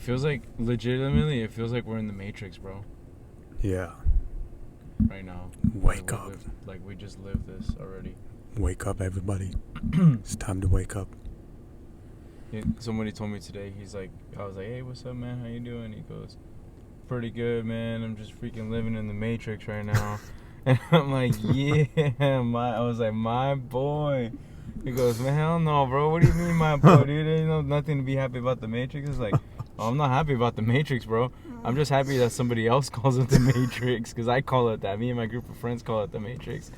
feels like, legitimately, it feels like we're in the Matrix, bro. Yeah. Right now. Wake up. We just lived this already. Wake up, everybody. It's time to wake up. Somebody told me today, I was like, hey, what's up, man? How you doing? He goes, pretty good, man. I'm just freaking living in the Matrix right now. And I'm like, yeah, I was like, my boy. He goes, man, hell no, bro. What do you mean, my boy, dude? Ain't nothing to be happy about the Matrix. It's like, oh, I'm not happy about the Matrix, bro. I'm just happy that somebody else calls it the Matrix, because I call it that. Me and my group of friends call it the Matrix.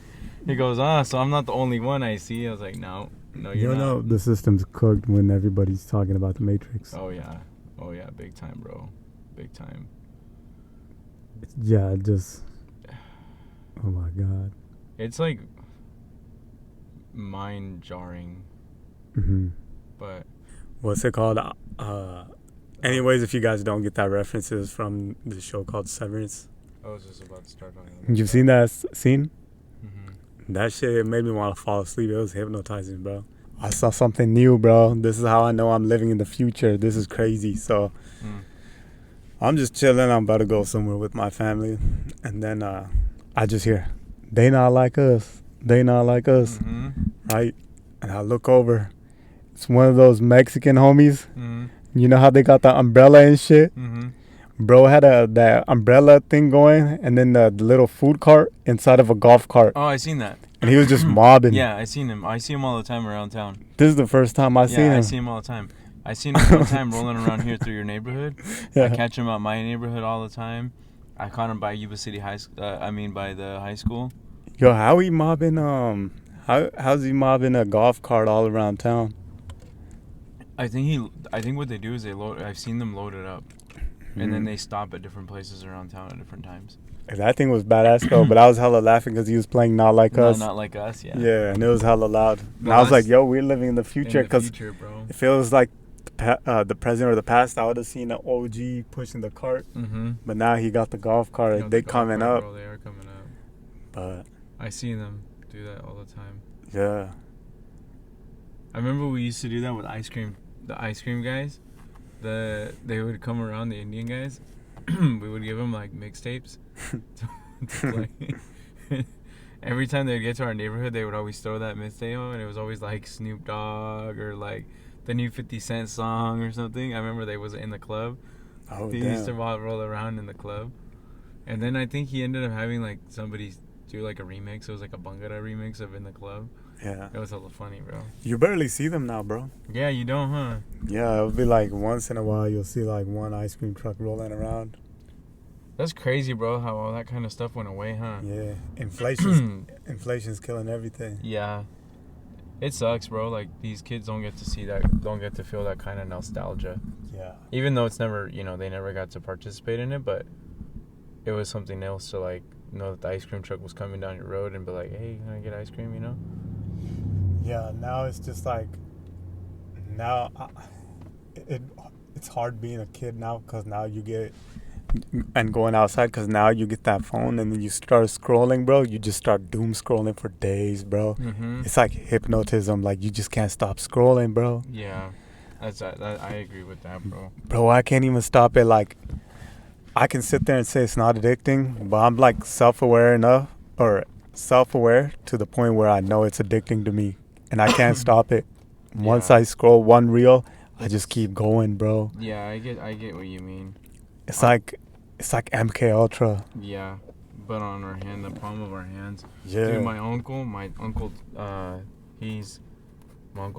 He goes, so I'm not the only one I see. I was like, no, you're not. know the system's cooked when everybody's talking about the Matrix. Oh yeah, big time, bro, big time. Yeah, oh my God. It's like mind jarring. Mm-hmm. But what's it called? Anyways, if you guys don't get that references from the show called Severance. I was just about to start talking about You've seen that scene? Mm-hmm. That shit made me want to fall asleep. It was hypnotizing, bro. I saw something new, bro. This is how I know I'm living in the future. This is crazy. So I'm just chilling. I'm about to go somewhere with my family. And then I just hear, they not like us. They not like us. Mm-hmm. Right? And I look over. It's one of those Mexican homies. Mm-hmm. You know how they got the umbrella and shit? Mm-hmm. Bro had that umbrella thing going, and then the little food cart inside of a golf cart. Oh, I seen that. And he was just mobbing. Yeah, I seen him. I see him all the time around town. This is the first time I seen him. Yeah, I see him all the time. I seen him one time rolling around here through your neighborhood. Yeah. I catch him at my neighborhood all the time. I caught him by Yuba City by the high school. Yo, how he mobbing? How's he mobbing a golf cart all around town? I think what they do is I've seen them load it up, and then they stop at different places around town at different times. That thing was badass though, but I was hella laughing because he was playing Not Like Us. Not Like Us, yeah. Yeah, and it was hella loud. And I was like, yo, we're living in the future, because it feels like the present or the past. I would have seen an OG pushing the cart, but now he got the golf cart. They coming up. Bro, they are coming up. But I see them do that all the time. Yeah. I remember we used to do that with the ice cream guys. They would come around, the Indian guys. We would give them like mixtapes to play. Every time they would get to our neighborhood, they would always throw that mixtape on, and it was always like Snoop Dogg or like the new 50 Cent song or something. I remember they was in the club. Oh, they used to roll around in the club. And then I think he ended up having like somebody do like a remix. It was like a Bangara remix of In the Club. Yeah. It was hella funny, bro. You barely see them now, bro. Yeah, you don't, huh? Yeah, it'll be like once in a while you'll see like one ice cream truck rolling around. That's crazy, bro, how all that kind of stuff went away, huh? Yeah. Inflation's killing everything. Yeah. It sucks, bro. Like, these kids don't get to feel that kind of nostalgia. Yeah. Even though it's never, they never got to participate in it, but it was something else to, like, know that the ice cream truck was coming down your road and be like, hey, can I get ice cream, Yeah, now it's just like, it's hard being a kid now, because now you get, and going outside, because now you get that phone and then you start scrolling, bro. You just start doom scrolling for days, bro. Mm-hmm. It's like hypnotism. Like, you just can't stop scrolling, bro. Yeah, I agree with that, bro. Bro, I can't even stop it. Like, I can sit there and say it's not addicting, but I'm like self-aware to the point where I know it's addicting to me, and I can't stop it. Once I scroll one reel, I just keep going, bro. Yeah, I get what you mean. It's like MK Ultra. Yeah, but on our hand, the palm of our hands. Yeah. Dude, my uncle,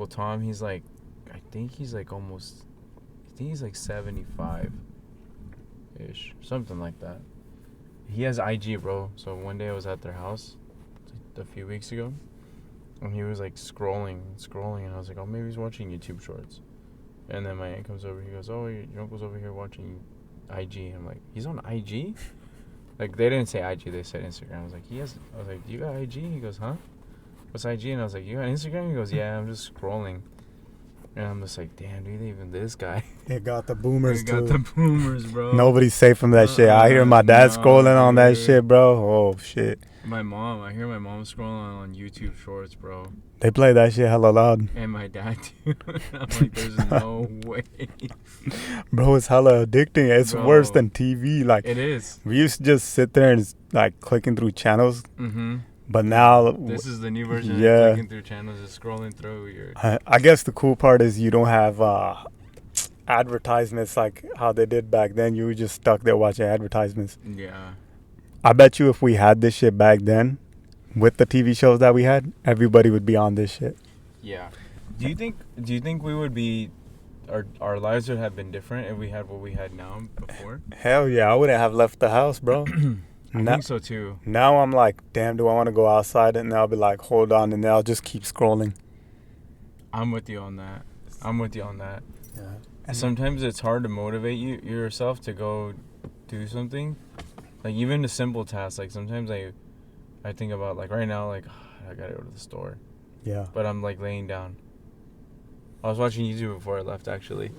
Tom, he's like, I think he's like 75. Ish, something like that. He has IG, bro. So one day I was at their house a few weeks ago, and he was like scrolling, and I was like, oh, maybe he's watching YouTube shorts. And then my aunt comes over, he goes, oh, your uncle's over here watching IG. I'm like, he's on IG? Like, they didn't say IG, they said Instagram. I was like, I was like, you got IG? He goes, huh? What's IG? And I was like, you got Instagram? He goes, yeah, I'm just scrolling. And I'm just like, damn, dude, even this guy. It got the boomers We got too. the boomers, bro. Nobody's safe from that shit. I hear my dad No, scrolling on that dude. shit, bro. Oh shit. I hear my mom scrolling on YouTube Shorts, bro. They play that shit hella loud. And my dad too. I'm like, there's no way. Bro, it's hella addicting. It's Bro, worse than TV. Like, it is. we used to just sit there and like clicking through channels. Mm-hmm. But now, This is the new version yeah. of clicking through channels, just scrolling through your... I guess the cool part is you don't have advertisements like how they did back then. You were just stuck there watching advertisements. Yeah. I bet you if we had this shit back then, with the TV shows that we had, everybody would be on this shit. Yeah. Do you think we would be... Our lives would have been different if we had what we had now before? Hell yeah, I wouldn't have left the house, bro. I think so too. Now I'm like, damn, do I want to go outside? And I'll be like, hold on, and then I'll just keep scrolling. I'm with you on that. Yeah. And sometimes it's hard to motivate yourself to go do something. Like even the simple tasks. Like sometimes I think about like right now, like I gotta go to the store. Yeah. But I'm like laying down. I was watching YouTube before I left actually.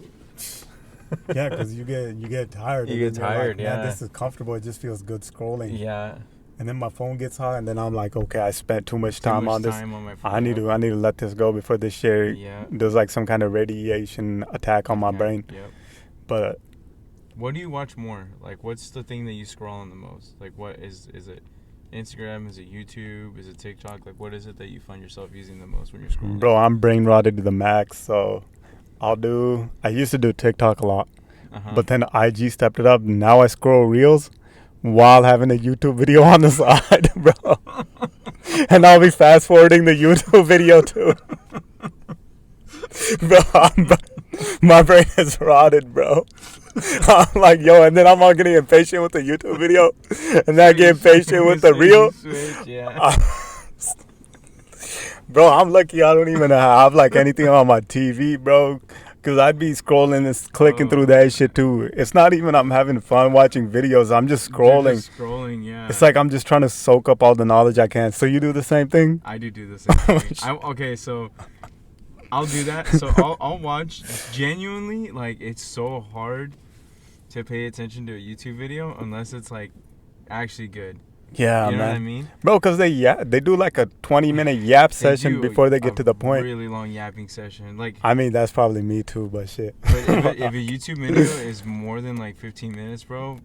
Yeah, because you get tired. You and get then you're tired, like, man, yeah. this is comfortable. It just feels good scrolling. Yeah. And then my phone gets hot, and then I'm like, okay, I spent too much time on this. On my phone. I need to let this go before this shit does like some kind of radiation attack on my brain. Yep. But what do you watch more? Like, what's the thing that you scroll on the most? Like, what is it? Instagram? Is it YouTube? Is it TikTok? Like, what is it that you find yourself using the most when you're scrolling? bro, I'm brain rotted to the max, so I used to do TikTok a lot, but then IG stepped it up. Now I scroll Reels while having a YouTube video on the side, bro. And I'll be fast forwarding the YouTube video too. Bro, my brain is rotted, bro. I'm like, yo, and then I'm all getting impatient with the YouTube video, and then I get impatient with the reel. Bro, I'm lucky I don't even have like anything on my TV, bro. Because I'd be scrolling and clicking through that shit too. It's not even I'm having fun watching videos. I'm just scrolling. Yeah. It's like I'm just trying to soak up all the knowledge I can. So you do the same thing? I do the same thing. Okay, so I'll do that. So I'll watch. Genuinely, like, it's so hard to pay attention to a YouTube video unless it's like actually good. Yeah, you know man. what I mean? Bro, because they do like a 20-minute yap session before they get to the point. Really long yapping session. Like, I mean, that's probably me too, but shit. But if a YouTube video is more than like 15 minutes, bro,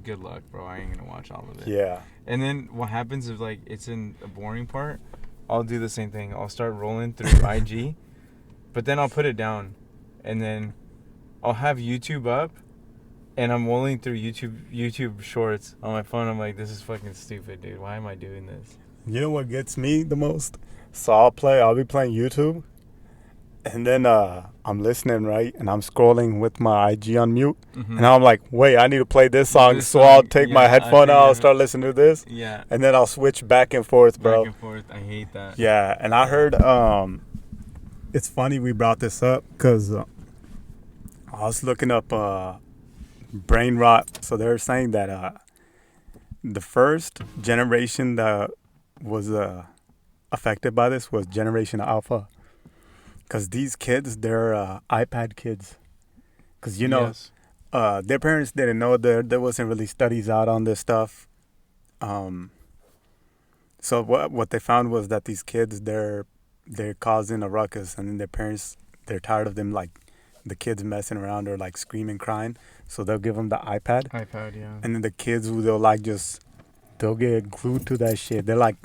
good luck, bro. I ain't gonna watch all of it. Yeah. And then what happens if like it's in a boring part? I'll do the same thing. I'll start rolling through IG, but then I'll put it down, and then I'll have YouTube up. And I'm rolling through YouTube Shorts on my phone. I'm like, this is fucking stupid, dude. Why am I doing this? You know what gets me the most? So I'll be playing YouTube, and then I'm listening, right? And I'm scrolling with my IG on mute. Mm-hmm. And I'm like, wait, I need to play this song. So I'll take my headphone out, I'll start listening to this. Yeah. And then I'll switch back and forth, bro. Back and forth. I hate that. Yeah, and I heard, it's funny we brought this up because I was looking up brain rot. So they're saying that the first generation that was affected by this was Generation Alpha, because these kids, they're iPad kids, because Yes. Their parents didn't know, there wasn't really studies out on this stuff. So what they found was that these kids, they're causing a ruckus, and then their parents, they're tired of them, like the kids messing around or like screaming, crying. So they'll give them the iPad. Yeah. And then the kids, they'll get glued to that shit. They're like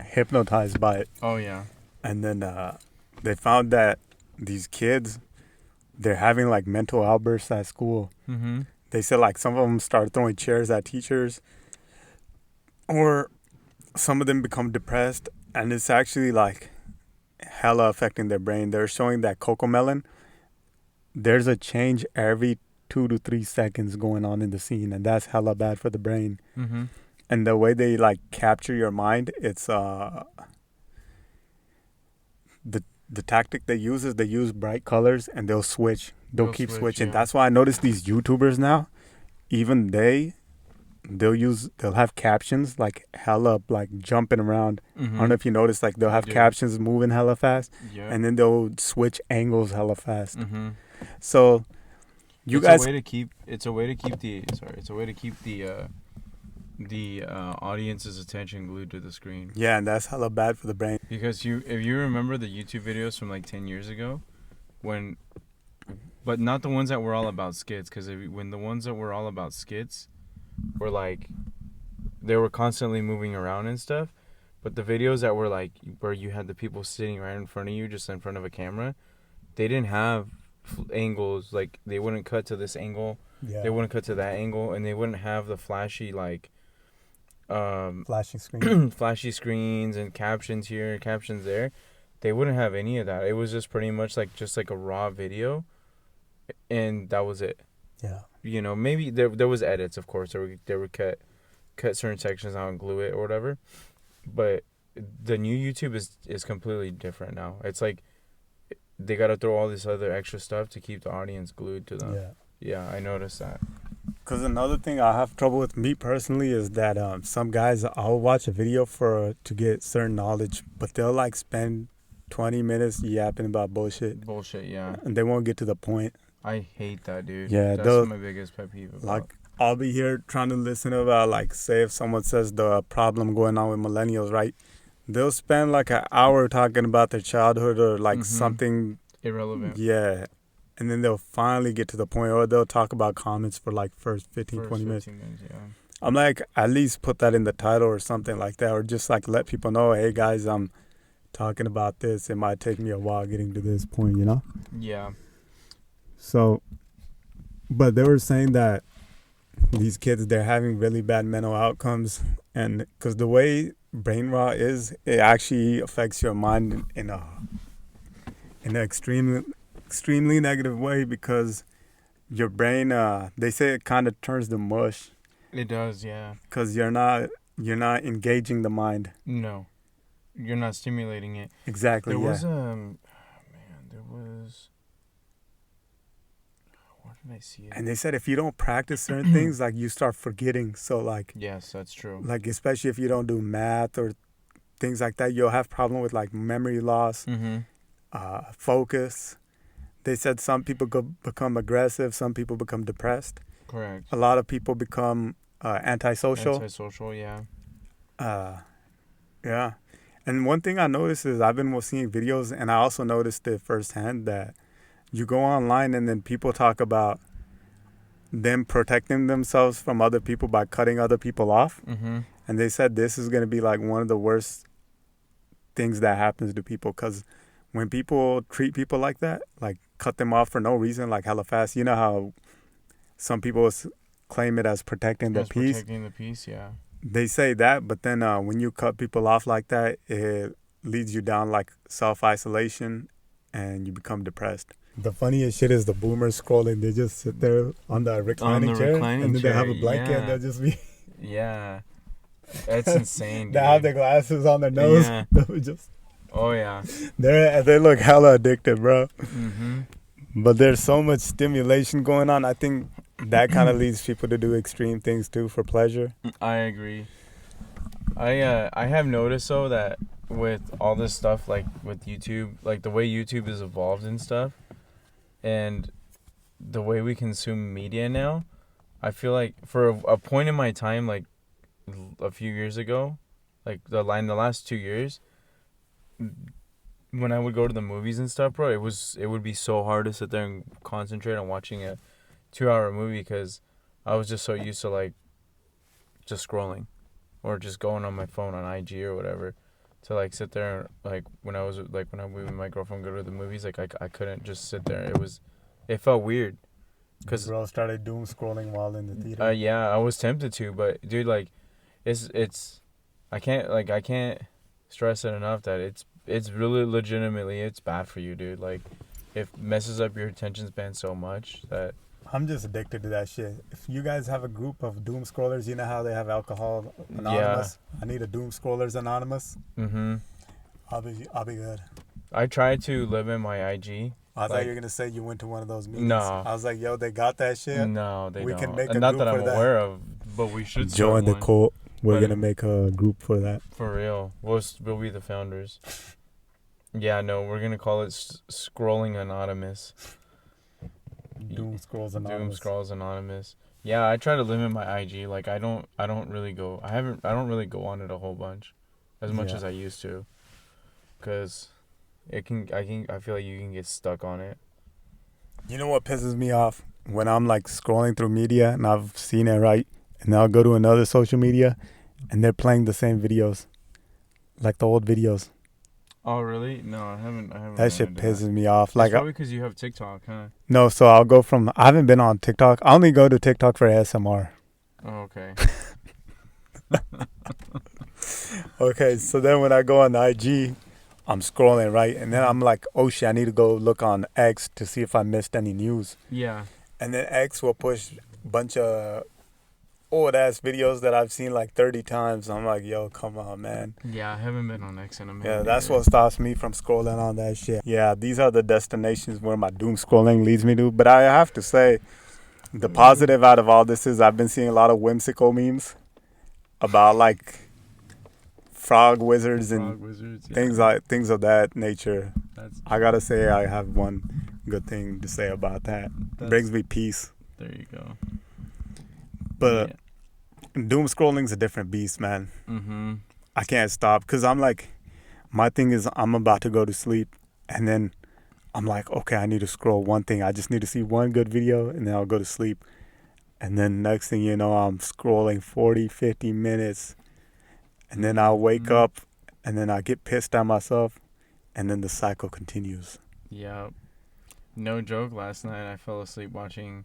hypnotized by it. Oh, yeah. And then they found that these kids, they're having like mental outbursts at school. Mm-hmm. They said like some of them start throwing chairs at teachers, or some of them become depressed. And it's actually like hella affecting their brain. They're showing that Cocomelon, there's a change every 2 to 3 seconds going on in the scene, and that's hella bad for the brain. Mm-hmm. And the way they like capture your mind, it's the tactic they use is they use bright colors, and they'll keep switching. Yeah. That's why I noticed these YouTubers now, even they they'll have captions like hella like jumping around. Mm-hmm. I don't know if you noticed, like they'll have captions moving hella fast, and then they'll switch angles hella fast. Mm-hmm. So It's a way to keep the audience's attention glued to the screen. Yeah, and that's hella bad for the brain. Because if you remember the YouTube videos from like 10 years ago, but not the ones that were all about skits, because when the ones that were all about skits were like, they were constantly moving around and stuff, but the videos that were like where you had the people sitting right in front of you, just in front of a camera, they didn't have angles. Like they wouldn't cut to this angle, they wouldn't cut to that angle, and they wouldn't have the flashy like flashing screen flashy screens and captions here, captions there. They wouldn't have any of that. It was just pretty much like a raw video, and that was it. Yeah. You know, maybe there was edits, of course. They would cut certain sections out and glue it or whatever. But the new YouTube is completely different now. It's like they got to throw all this other extra stuff to keep the audience glued to them. Yeah, I noticed that. Because another thing I have trouble with, me personally, is that some guys, I'll watch a video to get certain knowledge, but they'll like spend 20 minutes yapping about bullshit. Yeah. And they won't get to the point. I hate that, dude. Yeah, that's my biggest pet peeve. Like, I'll be here trying to listen about, like, say if someone says the problem going on with millennials, right? They'll spend like an hour talking about their childhood or like something irrelevant. Yeah. And then they'll finally get to the point, or they'll talk about comments for like first 20 minutes. Yeah. I'm like, at least put that in the title or something like that, or just like let people know, hey guys, I'm talking about this. It might take me a while getting to this point, you know? Yeah. So, but they were saying that these kids, they're having really bad mental outcomes, and because the way brain rot is, it actually affects your mind in an extremely negative way, because your brain, they say it kind of turns to mush. It does, yeah. Because you're not engaging the mind. No, you're not stimulating it. Exactly. There was where did I see it? And they said if you don't practice certain things, like you start forgetting. So like, yes, that's true. Like especially if you don't do math or things like that, you'll have problem with like memory loss, focus. They said some people become aggressive, some people become depressed. Correct. A lot of people become antisocial. Yeah. Yeah. And one thing I noticed is I've been seeing videos, and I also noticed it firsthand, that you go online and then people talk about them protecting themselves from other people by cutting other people off. And they said this is going to be like one of the worst things that happens to people, because when people treat people like that, like cut them off for no reason, like hella fast, you know how some people claim it as protecting the peace. Protecting the peace, yeah. They say that, but then when you cut people off like that, it leads you down like self-isolation, and you become depressed. The funniest shit is the boomers scrolling. They just sit there on the reclining chair, and then they have a blanket, and they'll just be... Yeah. That's insane, dude. They have their glasses on their nose. Yeah. Just... Oh, yeah. They look hella addicted, bro. But there's so much stimulation going on. I think that kind of leads people to do extreme things too for pleasure. I agree. I have noticed though that with all this stuff, like with YouTube, like the way YouTube is evolved and stuff, and the way we consume media now, I feel like for a point in my time, like a few years ago, like the last 2 years, when I would go to the movies and stuff, bro, it would be so hard to sit there and concentrate on watching a 2-hour movie, because I was just so used to like just scrolling or just going on my phone on IG or whatever, to like sit there, like when I would with my girlfriend go to the movies, like I couldn't just sit there. It felt weird, because bro started doom scrolling while in the theater. Yeah, I was tempted to, but dude, like it's I can't stress it enough that it's really legitimately, it's bad for you, dude. Like, it messes up your attention span so much that... I'm just addicted to that shit. If you guys have a group of doom scrollers, you know how they have Alcohol Anonymous? Yeah. I need a Doom Scrollers Anonymous. I'll be good. I tried to limit my IG. I thought you were going to say you went to one of those meetings. No. I was like, yo, they got that shit? No, they don't. We can make a Not group that I'm for aware of. But we should join start the one. cult. We're But gonna make a group for that. For real. We'll be the founders. Yeah, no, we're gonna call it Scrolling Anonymous. Doom Scrolls Anonymous. Doom Scrolls Anonymous. Yeah, I try to limit my IG. Like I don't really go. I don't really go on it a whole bunch, as much as I used to. Cause I feel like you can get stuck on it. You know what pisses me off? When I'm like scrolling through media and I've seen it right, and I'll go to another social media, and they're playing the same videos, like the old videos. Oh really? No, I haven't. That shit pisses me off. Like, it's probably because you have TikTok, huh? No, so I'll go from. I haven't been on TikTok. I only go to TikTok for ASMR. Oh, okay. Okay, so then when I go on the IG, I'm scrolling, right? And then I'm like, oh shit, I need to go look on X to see if I missed any news. Yeah. And then X will push a bunch of old ass videos that I've seen like 30 times. I'm like, yo, come on, man. Yeah, I haven't been on X in a minute. Yeah, that's what stops me from scrolling on that shit. Yeah, these are the destinations where my doom scrolling leads me to. But I have to say, the positive out of all this is I've been seeing a lot of whimsical memes about like frog wizards and things of that nature. I gotta say I have one good thing to say about that. Brings me peace. There you go. But doom scrolling's a different beast, man. Mm-hmm. I can't stop because I'm like, my thing is I'm about to go to sleep and then I'm like, okay, I need to scroll one thing. I just need to see one good video and then I'll go to sleep. And then next thing you know, I'm scrolling 40, 50 minutes. And then I'll wake up and then I get pissed at myself. And then the cycle continues. Yeah. No joke, last night I fell asleep watching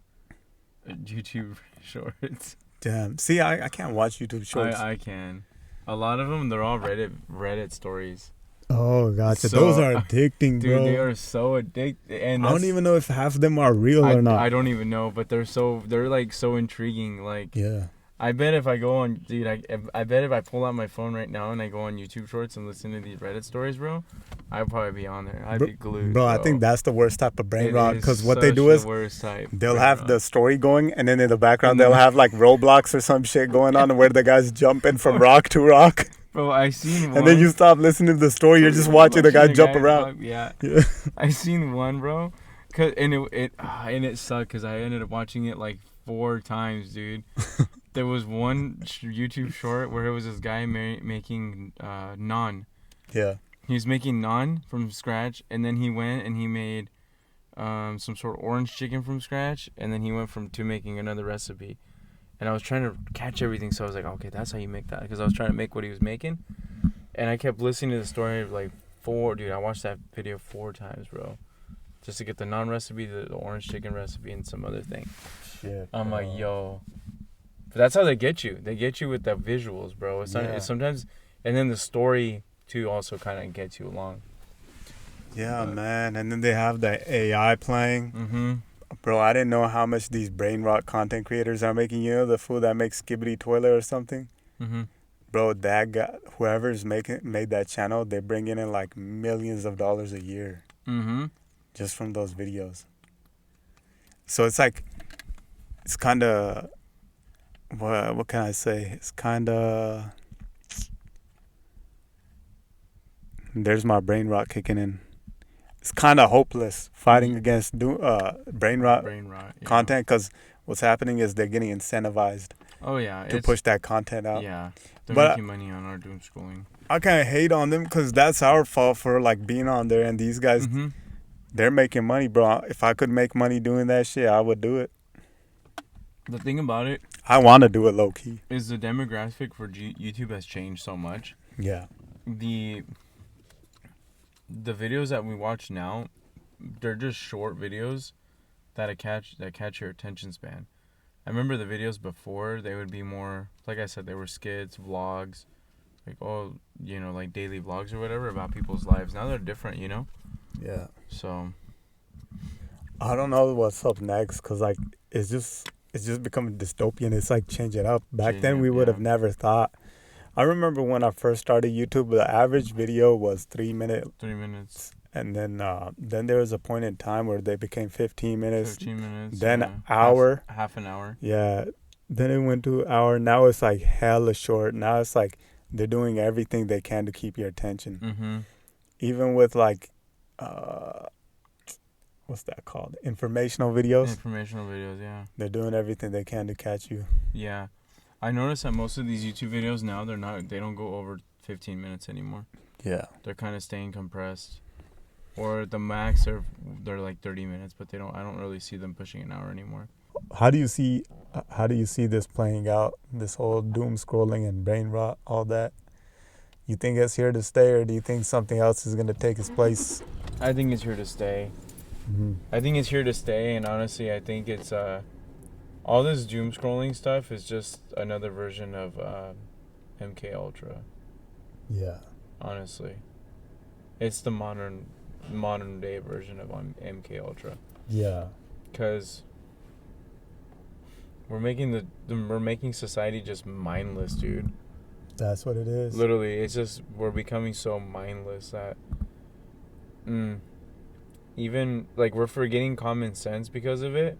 YouTube shorts. Damn. See, I can't watch YouTube shorts. I can. A lot of them, they're all Reddit stories. Oh, gotcha. Those are addicting, dude, bro. They are so addicting. And I don't even know if half of them are real or not. I don't even know, but they're like so intriguing. Like, yeah. I bet if I go on, dude, I bet if I pull out my phone right now and I go on YouTube Shorts and listen to these Reddit stories, bro, I'd probably be on there. I'd be glued. Bro, I think that's the worst type of brain rot because what they do is they'll have the story going and then in the background they'll have like Roblox or some shit going on where the guy's jumping from rock to rock. Bro, I seen one. And then you stop listening to the story. You're just watching the guy jump around. Yeah. I seen one, bro, and it sucked because I ended up watching it like 4 times, dude. There was one YouTube short where it was this guy making naan. Yeah. He was making naan from scratch, and then he went and he made some sort of orange chicken from scratch, and then he went to making another recipe. And I was trying to catch everything, so I was like, okay, that's how you make that, because I was trying to make what he was making. And I kept listening to the story like I watched that video 4 times, bro, just to get the naan recipe, the orange chicken recipe, and some other thing. Shit. I'm like, yo. But that's how they get you. They get you with the visuals, bro. It's sometimes, and then the story too also kind of gets you along. Yeah, man. And then they have the AI playing. Mm-hmm. Bro, I didn't know how much these brain rot content creators are making. You know, the fool that makes Skibbity Toilet or something? Mm-hmm. Bro, that guy, whoever's made that channel, they're bringing in like millions of dollars a year. Mm-hmm. Just from those videos. So it's like, it's kind of, what can I say? It's kind of, there's my brain rot kicking in. It's kind of hopeless fighting against brain rot content because what's happening is they're getting incentivized. Oh yeah, to push that content out. Yeah, they're making money on our doom scrolling. I can't hate on them because that's our fault for like being on there, and these guys, they're making money, bro. If I could make money doing that shit, I would do it. The thing about it, I want to do it low key. Is the demographic for YouTube has changed so much. Yeah. The videos that we watch now, they're just short videos that catch your attention span. I remember the videos before, they would be more, like I said, they were skits, vlogs, like like daily vlogs or whatever about people's lives. Now they're different, you know? Yeah. So I don't know what's up next because like it's just becoming dystopian. It's like changing up. Back then we would have never thought. I remember when I first started YouTube, the average video was 3 minutes. 3 minutes. And then there was a point in time where they became 15 minutes. 15 minutes. Then hour. Half an hour. Yeah. Then it went to hour. Now it's like hella short. Now it's like they're doing everything they can to keep your attention. Mm-hmm. Even with like, uh, what's that called? Informational videos. Informational videos, yeah. They're doing everything they can to catch you. Yeah. I noticed that most of these YouTube videos now, they don't go over 15 minutes anymore. Yeah. They're kind of staying compressed. Or the max they're like 30 minutes, but I don't really see them pushing an hour anymore. How do you see this playing out? This whole doom scrolling and brain rot, all that. You think it's here to stay, or do you think something else is gonna take its place? I think it's here to stay. Mm-hmm. I think it's here to stay, and honestly, I think it's all this doom scrolling stuff is just another version of MK Ultra. Yeah. Honestly, it's the modern day version of MK Ultra. Yeah. Because we're making society just mindless, dude. That's what it is. Literally, it's just we're becoming so mindless that even like we're forgetting common sense because of it,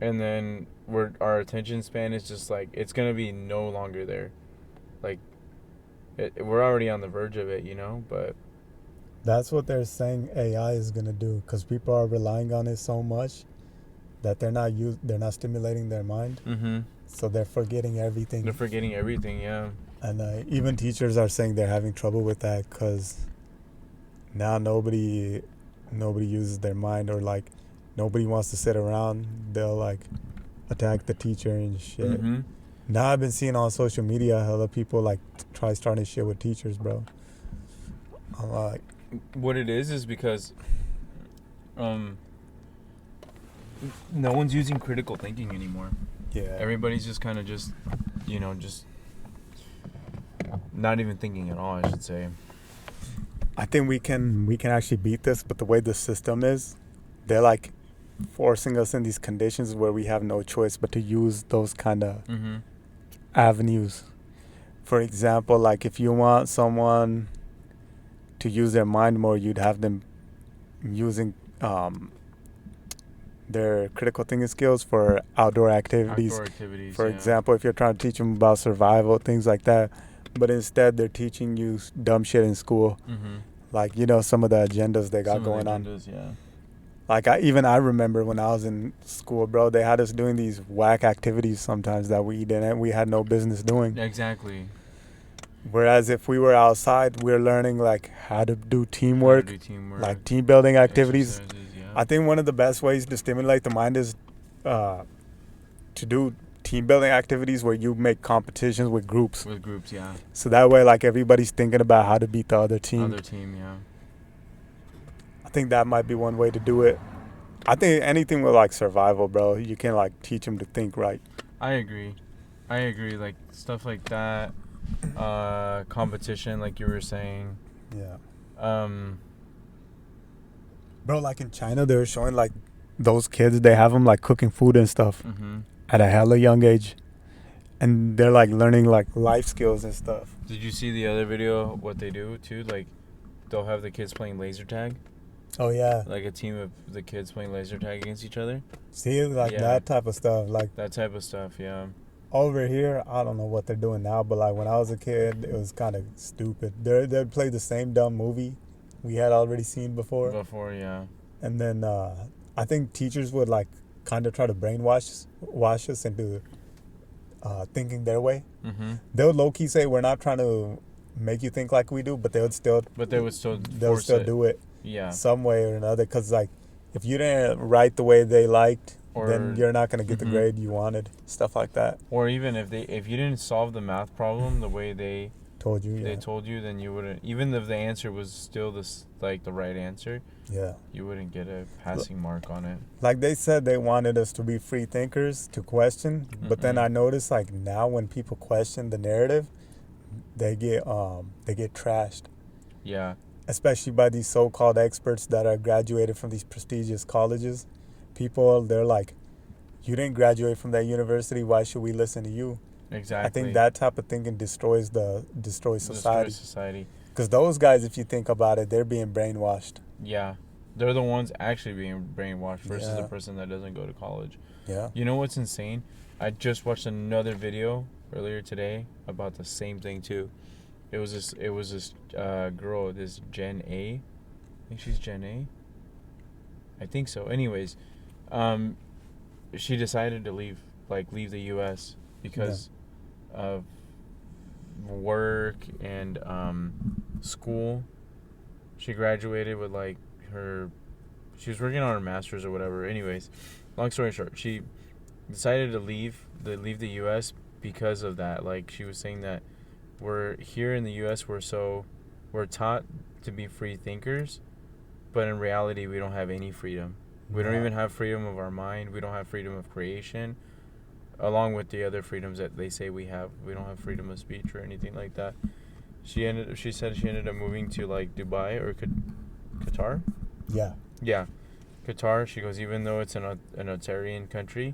and then our attention span is just like it's gonna be no longer there. Like we're already on the verge of it, but that's what they're saying AI is gonna do, because people are relying on it so much that they're not stimulating their mind. Mm-hmm. So they're forgetting everything. They're forgetting everything, yeah. And even teachers are saying they're having trouble with that, because now nobody uses their mind, or like nobody wants to sit around. They'll like attack the teacher and shit. Mm-hmm. Now I've been seeing on social media hella people like try starting shit with teachers, bro. I'm like, what it is because no one's using critical thinking anymore. yeah, Everybody's just kind of just not even thinking at all, I should say. I think we can actually beat this, but the way the system is, they're like forcing us in these conditions where we have no choice but to use those kind of Mm-hmm. avenues. For example, like if you want someone to use their mind more, you'd have them using their critical thinking skills for outdoor activities. For example, if you're trying to teach them about survival, things like that, but instead they're teaching you dumb shit in school. Mm-hmm. Like, some of the agendas they got going on. Yeah. Like I remember when I was in school, bro, they had us doing these whack activities sometimes that we had no business doing. Exactly. Whereas if we were outside, we're learning like how to do teamwork, like team building activities. Yeah. I think one of the best ways to stimulate the mind is to do team building activities where you make competitions with groups. With groups, yeah. So that way, like, everybody's thinking about how to beat the other team. Yeah. I think that might be one way to do it. I think anything with like survival, bro, you can like teach them to think right. I agree. Like stuff like that. Competition, like you were saying. Yeah. Bro, like in China, they were showing like those kids, they have them like cooking food and stuff at a hella young age, and they're like learning like life skills and stuff. Did you see the other video? What they do too? Like they'll have the kids playing laser tag. Oh yeah. Like a team of the kids playing laser tag against each other. See, like that type of stuff. Like that type of stuff, yeah. Over here, I don't know what they're doing now, but like when I was a kid, it was kind of stupid. They'd play the same dumb movie we had already seen before. Yeah. And then I think teachers would like kind of try to brainwash us into thinking their way. Mm-hmm. They would low key say, "We're not trying to make you think like we do," but they would still. But they would still. They'll still do it. Yeah. Some way or another, because like if you didn't write the way they liked, then you're not gonna get the grade you wanted. Stuff like that. Or even if you didn't solve the math problem the way they told you, then you wouldn't. Even if the answer was still the right answer. Yeah. You wouldn't get a passing mark on it. Like they said, they wanted us to be free thinkers, to question. But then I noticed like now when people question the narrative, they get trashed. Yeah. Especially by these so-called experts that are graduated from these prestigious colleges. People, they're like, you didn't graduate from that university, why should we listen to you? Exactly. I think that type of thinking destroys society. Destroys society. Because those guys, if you think about it, they're being brainwashed. Yeah. They're the ones actually being brainwashed versus the person that doesn't go to college. Yeah. You know what's insane? I just watched another video earlier today about the same thing too. It was this girl, this Gen A. I think she's Gen A. I think so. Anyways, she decided to leave the U.S. because of work and school. She graduated with like she was working on her master's or whatever. Anyways, long story short, she decided to leave the U.S. because of that. Like, she was saying that we're here in the U.S. we're taught to be free thinkers, but in reality we don't have any freedom. We don't even have freedom of our mind. We don't have freedom of creation, along with the other freedoms that they say we have. We don't have freedom of speech or anything like that. She said she ended up moving to like Dubai or Qatar. Yeah, Qatar. She goes, even though it's an authoritarian country,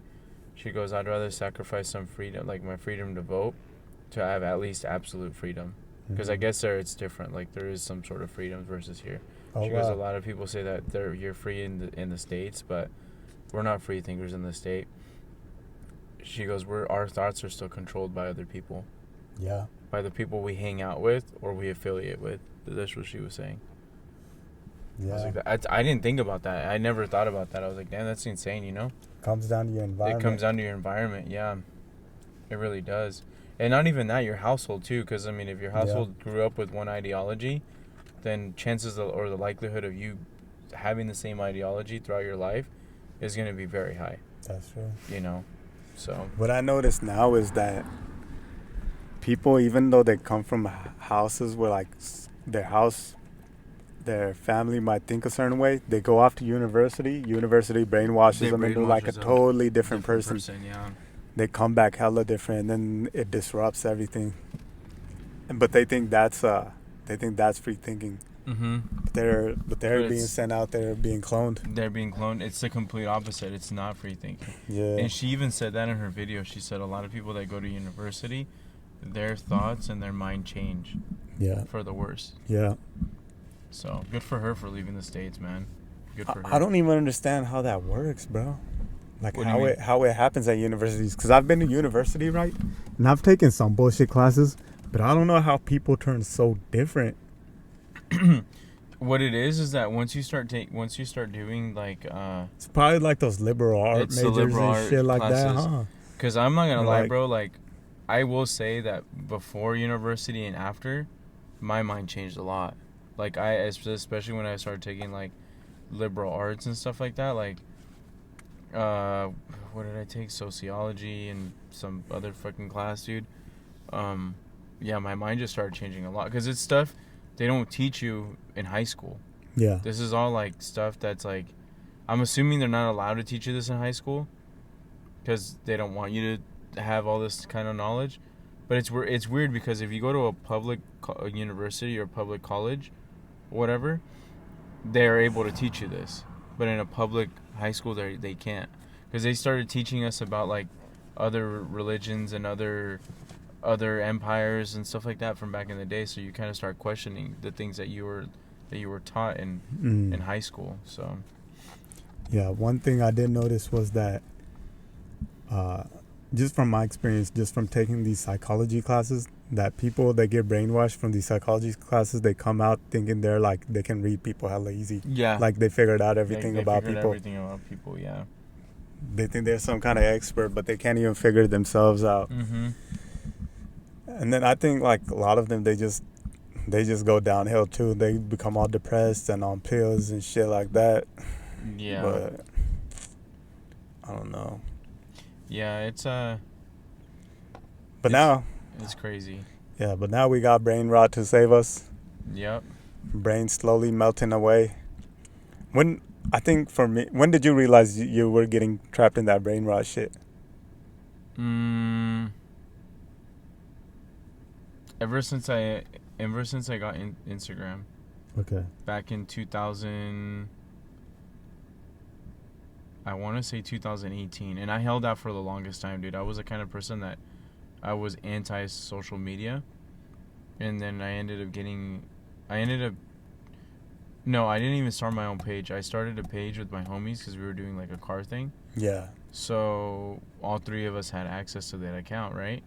she goes, I'd rather sacrifice some freedom, like my freedom to vote, to have at least absolute freedom. Because I guess there it's different. Like, there is some sort of freedom versus here. She goes, a lot of people say that you're free in the States, but we're not free thinkers in the state. She goes, our thoughts are still controlled by other people. Yeah. By the people we hang out with or we affiliate with. That's what she was saying. Yeah. I was like, I didn't think about that. I never thought about that. I was like, damn, that's insane, you know? Comes down to your environment. It comes down to your environment, yeah. It really does. And not even that, your household, too. Because, I mean, if your household grew up with one ideology, then chances or the likelihood of you having the same ideology throughout your life is going to be very high. That's true. You know? So. What I notice now is that people, even though they come from houses where, like, their family might think a certain way, they go off to university brainwashes them into like a totally different person. Yeah. They come back hella different, and then it disrupts everything. But they think that's free thinking. But they're being sent out there being cloned. They're being cloned. It's the complete opposite. It's not free thinking. Yeah. And she even said that in her video. She said a lot of people that go to university, their thoughts and their mind change. Yeah. For the worse. Yeah. So good for her for leaving the States, man. Good for her. I don't even understand how that works, bro. Like how it happens at universities. Because I've been to university, right? And I've taken some bullshit classes, but I don't know how people turn so different. What it is that once you start doing like it's probably like those liberal art majors and shit like that, huh? Because I'm not gonna lie, bro. Like, I will say that before university and after, my mind changed a lot. Like, especially when I started taking like liberal arts and stuff like that. Like, what did I take? Sociology and some other fucking class, dude. Yeah, my mind just started changing a lot because it's stuff they don't teach you in high school. Yeah. This is all like stuff that's like, I'm assuming they're not allowed to teach you this in high school because they don't want you to have all this kind of knowledge. But it's weird because if you go to a public university or public college, whatever, they're able to teach you this. But in a public high school, they can't, because they started teaching us about like other religions and other empires and stuff like that from back in the day. So you kind of start questioning the things that you were taught in high school. So yeah, one thing I did notice was that just from my experience, just from taking these psychology classes, that people that get brainwashed from these psychology classes, they come out thinking they're like, they can read people hella easy. Yeah. Like they figured out everything about people. Everything about people, yeah. They think they're some kind of expert, but they can't even figure themselves out. Mm-hmm. And then I think like a lot of them, they just go downhill too. They become all depressed and on pills and shit like that. Yeah. But I don't know. Yeah, But now it's crazy. Yeah, but now we got brain rot to save us. Yep. Brain slowly melting away. I think for me, when did you realize you were getting trapped in that brain rot shit? Ever since I got Instagram. Okay. Back in 2000, I want to say 2018, and I held out for the longest time, dude. I was the kind of person that I was anti-social media, and then I didn't even start my own page. I started a page with my homies because we were doing like a car thing. Yeah. So all three of us had access to that account, right?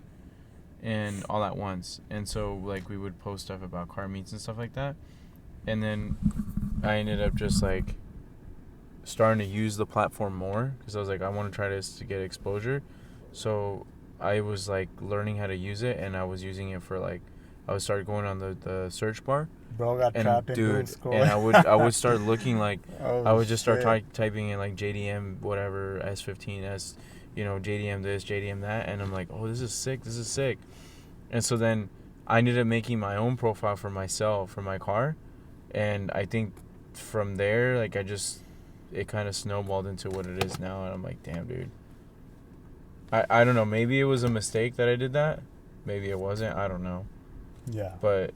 And all at once. And so like we would post stuff about car meets and stuff like that. And then I ended up just like starting to use the platform more because I was like, I want to try this to get exposure. So I was like learning how to use it, and I was using it for like, I would start going on the search bar. Bro got And trapped in doom dude, scrolling. and I would start looking like, Oh, I would just start shit. typing in like JDM whatever S15 S, JDM this, JDM that, and I'm like, oh, this is sick. And so then I ended up making my own profile for myself for my car, and I think from there like it kind of snowballed into what it is now, and I'm like, damn, dude. I don't know, maybe it was a mistake that I did that, maybe it wasn't, I don't know, Yeah. but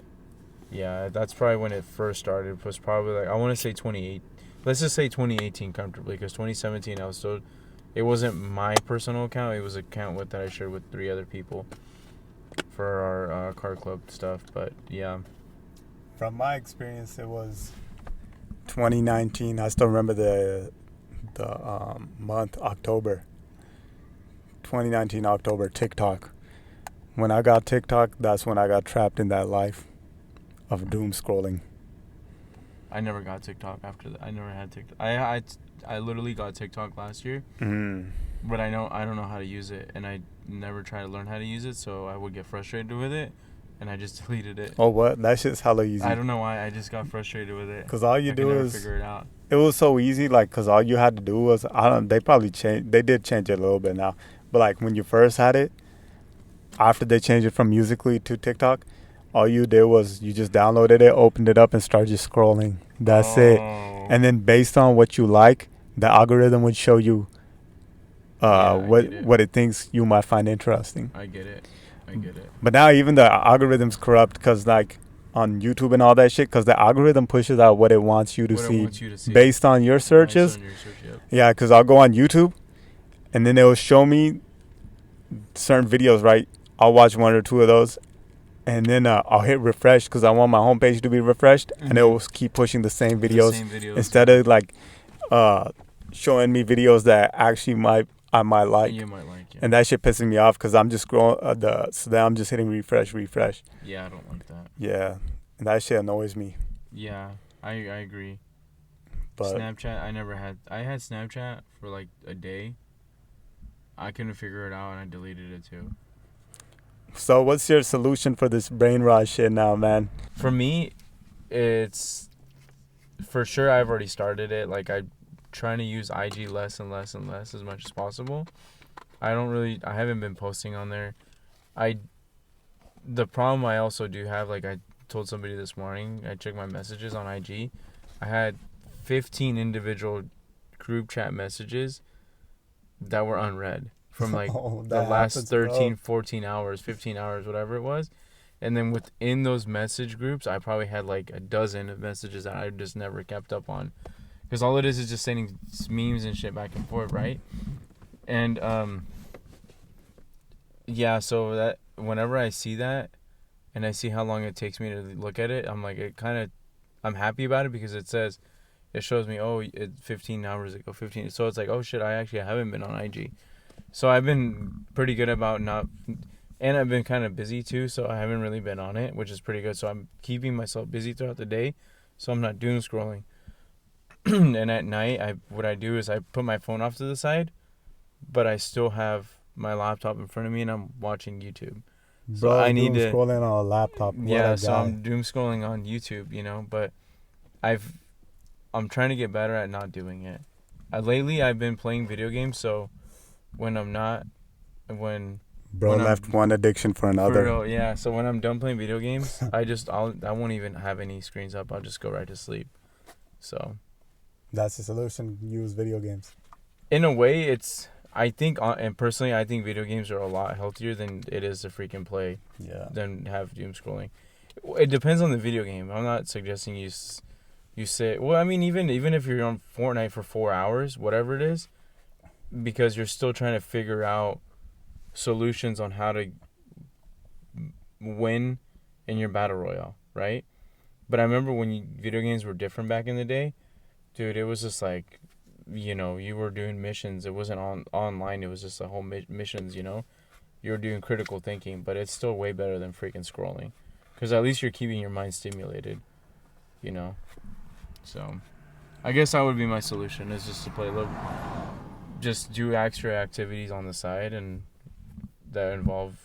yeah, that's probably when it first started. It was probably like, I want to say 28. Let's just say 2018 comfortably, because 2017 I was still. It wasn't my personal account. It was an account that I shared with 3 other people for our car club stuff. But yeah. From my experience, it was 2019. I still remember the month, October. 2019 October, TikTok. When I got TikTok, that's when I got trapped in that life of doom scrolling. I never got TikTok after that. I never had TikTok. I literally got TikTok last year, but I don't know how to use it, and I never tried to learn how to use it, so I would get frustrated with it, and I just deleted it. Oh, what? That shit's hella easy. I don't know why. I just got frustrated with it. Cause all you I do could never is figure it out. It was so easy, like, cause all you had to do was they probably changed. They did change it a little bit now, but like when you first had it, after they changed it from Musically to TikTok, all you did was you just downloaded it, opened it up, and started just scrolling. That's it. And then based on what you like, the algorithm would show you what it thinks you might find interesting. I get it. But now even the algorithm's corrupt, because like on YouTube and all that shit, because the algorithm pushes out what it wants you to see based on your searches. Yeah, because I'll go on YouTube and then it will show me certain videos, right? I'll watch 1 or 2 of those, and then I'll hit refresh because I want my homepage to be refreshed, and it will keep pushing the same videos instead of like showing me videos that actually I might like. You might like, yeah. And that shit pissing me off because I'm just scrolling so then I'm just hitting refresh. Yeah, I don't like that. Yeah, and that shit annoys me. Yeah, I agree. But Snapchat, I had Snapchat for like a day. I couldn't figure it out, and I deleted it too. So what's your solution for this brain rot shit now, man? For me, it's for sure I've already started it. Like, I'm trying to use IG less and less and less as much as possible. I haven't been posting on there. The problem I also do have, like I told somebody this morning, I checked my messages on IG. I had 15 individual group chat messages that were unread from like the last 13, 14 hours, 15 hours, whatever it was. And then within those message groups, I probably had like a dozen of messages that I just never kept up on. Because all it is just sending memes and shit back and forth, right? And, yeah, so that whenever I see that and I see how long it takes me to look at it, I'm like, I'm happy about it because it shows me, 15 hours ago, 15. So it's like, oh shit, I haven't been on IG. So I've been pretty good about and I've been kind of busy too, so I haven't really been on it, which is pretty good. So I'm keeping myself busy throughout the day, so I'm not doom scrolling. And at night, what I do is I put my phone off to the side, but I still have my laptop in front of me and I'm watching YouTube. Bro, so I need to scrolling on a laptop. Yeah, so I'm doom scrolling on YouTube, but I'm trying to get better at not doing it. Lately, I've been playing video games, so when I'm not, Bro left one addiction for another. For real, yeah. So when I'm done playing video games, I won't even have any screens up. I'll just go right to sleep. So that's the solution. Use video games. In a way, I think video games are a lot healthier than it is to freaking play. Yeah. Than have doom scrolling. It depends on the video game. I'm not suggesting you sit. Well, I mean, even if you're on Fortnite for 4 hours, whatever it is, because you're still trying to figure out solutions on how to win in your battle royale, right? But I remember when video games were different back in the day, dude. It was just like you know, you were doing missions. It wasn't online. It was just the whole missions, you know. You were doing critical thinking, but it's still way better than freaking scrolling. Because at least you're keeping your mind stimulated, you know. So, I guess that would be my solution, is just to play just do extra activities on the side and that involve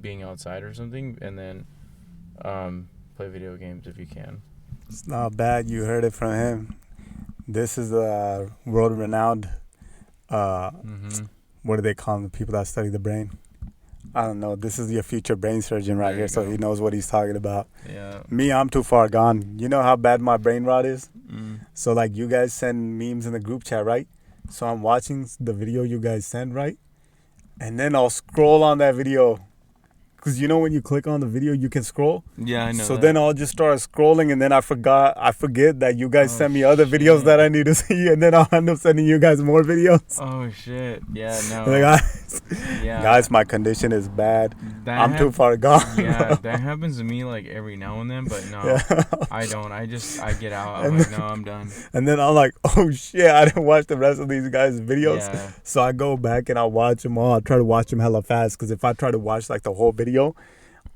being outside or something, and then play video games if you can. It's not bad. You heard it from him. This is a world-renowned. What do they call them? The people that study the brain. I don't know. This is your future brain surgeon right here, so he knows what he's talking about. Yeah. Me, I'm too far gone. You know how bad my brain rot is? Mm. So, like, you guys send memes in the group chat, right? So I'm watching the video you guys send, right? And then I'll scroll on that video. Because you know when you click on the video, you can scroll? Yeah, I know. So then I'll just start scrolling, and then I forget that you guys send me other shit. videos that I need to see, and then I'll end up sending you guys more videos. Oh shit! Yeah, no. Guys, my condition is bad. I'm too far gone. Yeah, bro. that happens to me like every now and then, but no, I don't. I get out. I'm no, I'm done. And then I'm like, oh shit, I didn't watch the rest of these guys' videos. Yeah. So I go back and I watch them all. I try to watch them hella fast, because if I try to watch like the whole video,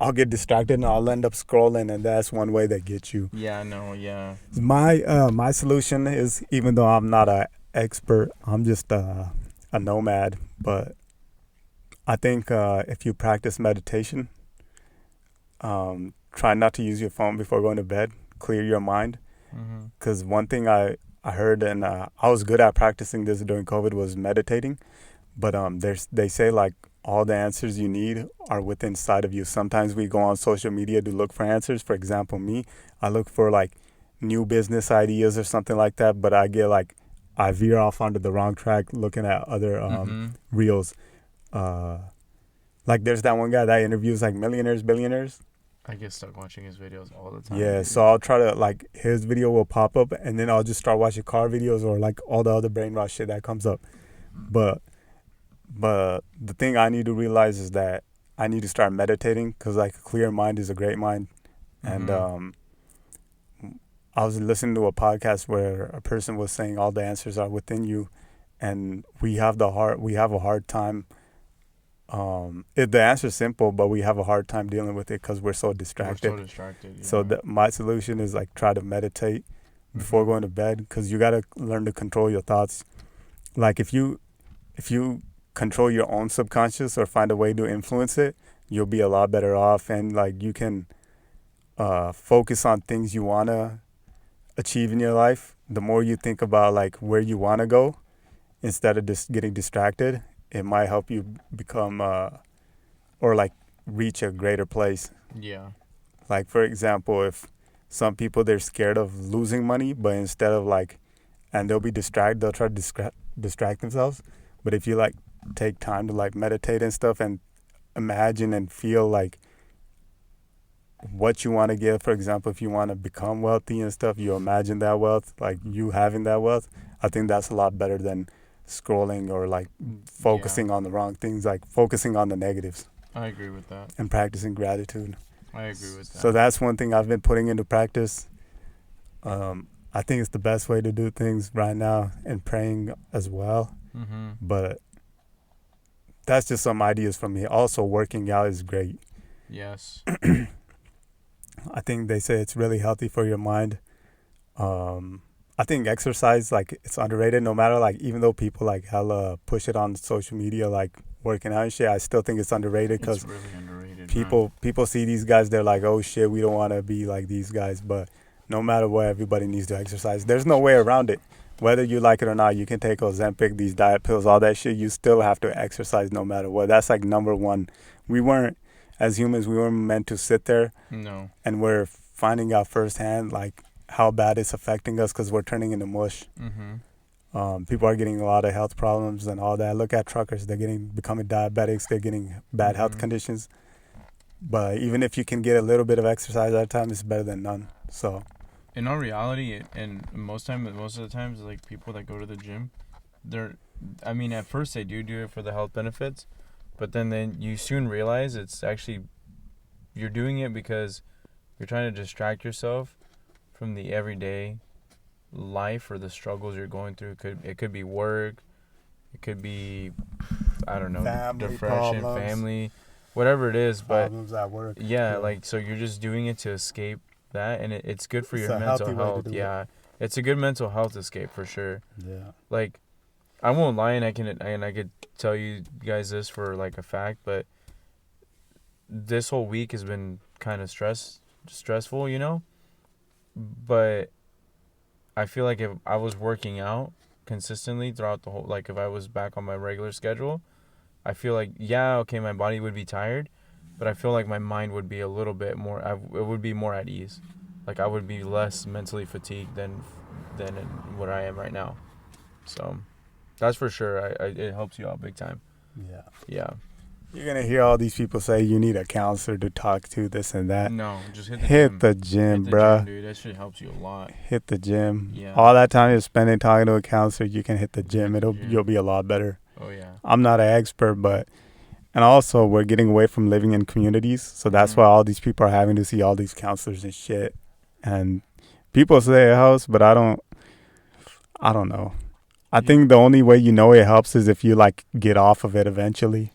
I'll get distracted and I'll end up scrolling, and that's one way they get you. Yeah, no, yeah. My solution is, even though I'm not an expert, I'm just a nomad, but I think if you practice meditation, try not to use your phone before going to bed. Clear your mind. Because one thing I heard, and I was good at practicing this during COVID, was meditating. But they say like all the answers you need are within sight of you. Sometimes we go on social media to look for answers. For example, me, I look for like new business ideas or something like that. But I veer off onto the wrong track looking at other reels. Like there's that one guy that interviews like millionaires, billionaires. I get stuck watching his videos all the time. Yeah, so I'll try to, like, his video will pop up, and then I'll just start watching car videos or like all the other brain rot shit that comes up. But the thing I need to realize is that I need to start meditating, because like a clear mind is a great mind. And I was listening to a podcast where a person was saying all the answers are within you, and we have a hard time. The answer is simple, but we have a hard time dealing with it because we're so distracted. Yeah. So my solution is like try to meditate before going to bed, because you got to learn to control your thoughts. Like if you control your own subconscious or find a way to influence it, you'll be a lot better off, and like you can focus on things you want to achieve in your life. The more you think about like where you want to go instead of just getting distracted, it might help you become or like reach a greater place. Yeah. Like for example, if some people, they're scared of losing money, but instead of like, and they'll be distracted, they'll try to distract themselves. But if you like take time to like meditate and stuff and imagine and feel like what you want to get, for example, if you want to become wealthy and stuff, you imagine that wealth, like you having that wealth. I think that's a lot better than scrolling or like focusing on the wrong things, like focusing on the negatives. I agree with that. And practicing gratitude. I agree with that. So that's one thing I've been putting into practice. I think it's the best way to do things right now, and praying as well. But that's just some ideas from me. Also, working out is great. Yes. I think they say it's really healthy for your mind. I think exercise, like, it's underrated. No matter, like, even though people like hella push it on social media, like working out and shit, I still think it's underrated, because really underrated, people see these guys, they're like, oh shit, we don't want to be like these guys. But no matter what, everybody needs to exercise. There's no way around it. Whether you like it or not, you can take Ozempic, these diet pills, all that shit. You still have to exercise no matter what. That's like number one. As humans, we weren't meant to sit there. No. And we're finding out firsthand like how bad it's affecting us, because we're turning into mush. People are getting a lot of health problems and all that. Look at truckers; they're becoming diabetics. They're getting bad health conditions. But even if you can get a little bit of exercise at a time, it's better than none. So, in all reality, and most of the times, like people that go to the gym, at first they do it for the health benefits, but then you soon realize it's actually, you're doing it because you're trying to distract yourself from the everyday life or the struggles you're going through. It could be work, it could be, I don't know, Family depression, problems. family, whatever it is. But Problems at work. yeah, like, so you're just doing it to escape that, and it's good for It's your a mental healthy way to health. do it. Yeah, it's a good mental health escape for sure. Yeah. Like, I won't lie, and I could tell you guys this for like a fact, but this whole week has been kind of stressful, you know. But I feel like if I was working out consistently throughout the whole, like if I was back on my regular schedule, I feel like, yeah, okay, my body would be tired, but I feel like my mind would be a little bit more, it would be more at ease. Like, I would be less mentally fatigued than what I am right now. So that's for sure. It helps you out big time. Yeah. Yeah. You're gonna hear all these people say you need a counselor to talk to, this and that. No, just hit the Hit gym. the gym, Hit the bruh. gym, dude. That shit helps you a lot. Hit the gym. Yeah. All that time you're spending talking to a counselor, you can hit the gym. Hit the gym. You'll be a lot better. Oh yeah. I'm not an expert, but and also we're getting away from living in communities, so that's why all these people are having to see all these counselors and shit. And people say it helps, but I don't know. I think the only way you know it helps is if you like get off of it eventually.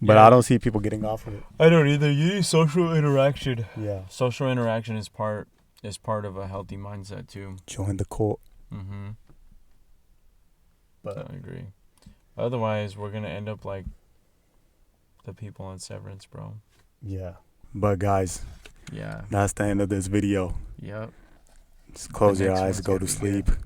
But Yeah. I don't see people getting off of it. I don't either. You need social interaction. Yeah. Social interaction is part of a healthy mindset too. Join the cult. Mm-hmm. But I agree. Otherwise, we're gonna end up like the people on Severance, bro. yeah. But guys, Yeah. that's the end of this video. Yep. Just close The your next eyes, one's go gonna to be good. sleep.